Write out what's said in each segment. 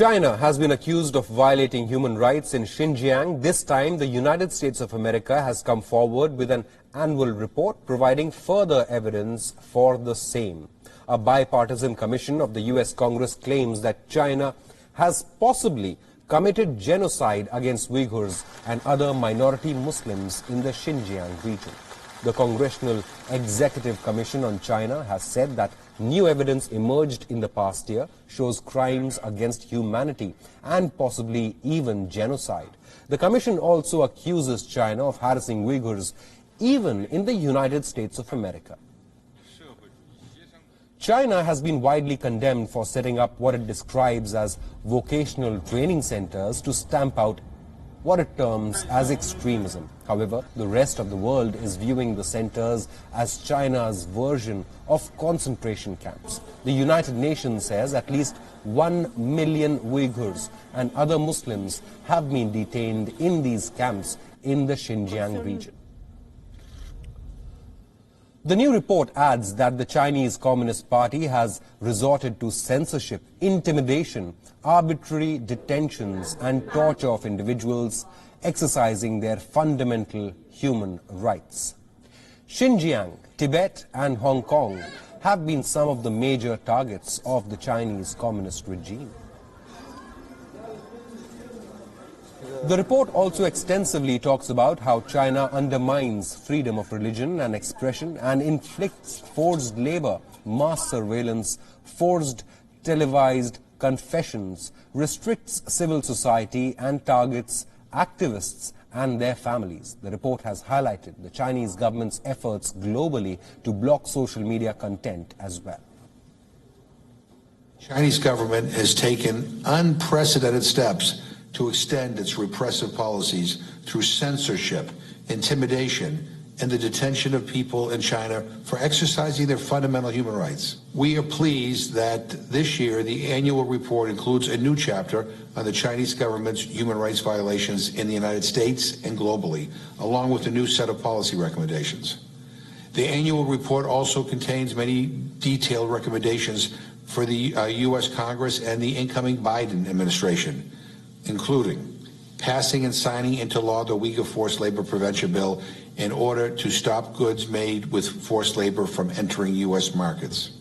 China has been accused of violating human rights in Xinjiang. This time, the United States of America has come forward with an annual report providing further evidence for the same. A bipartisan commission of the U.S. Congress claims that China has possibly committed genocide against Uighurs and other minority Muslims in the Xinjiang region. The Congressional Executive Commission on China has said that new evidence emerged in the past year shows crimes against humanity and possibly even genocide. The commission also accuses China of harassing Uighurs even in the United States of America. China has been widely condemned for setting up what it describes as vocational training centers to stamp out what it terms as extremism. However, the rest of the world is viewing the centers as China's version of concentration camps. The United Nations says at least 1 million Uyghurs and other Muslims have been detained in these camps in the Xinjiang region. The new report adds that the Chinese Communist Party has resorted to censorship, intimidation, arbitrary detentions and torture of individuals exercising their fundamental human rights. Xinjiang, Tibet and Hong Kong have been some of the major targets of the Chinese Communist regime. The report also extensively talks about how China undermines freedom of religion and expression and inflicts forced labor, mass surveillance, forced televised confessions, restricts civil society and targets activists and their families. The report has highlighted the Chinese government's efforts globally to block social media content as well. Chinese government has taken unprecedented steps to extend its repressive policies through censorship, intimidation, and the detention of people in China for exercising their fundamental human rights. We are pleased that this year the annual report includes a new chapter on the Chinese government's human rights violations in the United States and globally, along with a new set of policy recommendations. The annual report also contains many detailed recommendations for the U.S. Congress and the incoming Biden administration, including passing and signing into law the Uyghur Forced Labor Prevention Bill in order to stop goods made with forced labor from entering U.S. markets.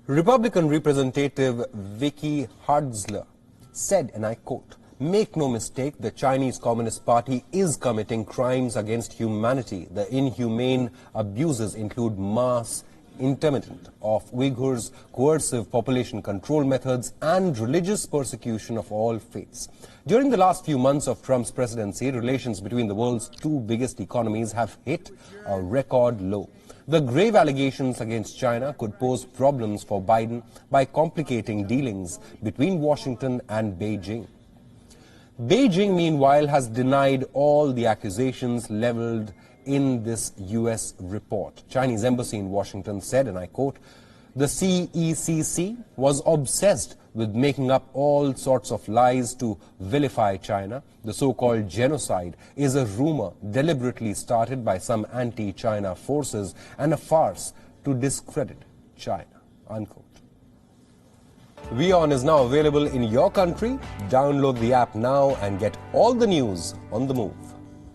Republican Representative Vicky Hartzler said, and I quote, "Make no mistake, the Chinese Communist Party is committing crimes against humanity. The inhumane abuses include mass internment of Uyghurs, coercive population control methods, and religious persecution of all faiths." During the last few months of Trump's presidency, relations between the world's two biggest economies have hit a record low. The grave allegations against China could pose problems for Biden by complicating dealings between Washington and Beijing. Beijing, meanwhile, has denied all the accusations leveled in this U.S. report. Chinese embassy in Washington said, and I quote, "The CECC was obsessed with making up all sorts of lies to vilify China. The so-called genocide is a rumor deliberately started by some anti-China forces and a farce to discredit China," unquote. WION is now available in your country. Download the app now and get all the news on the move.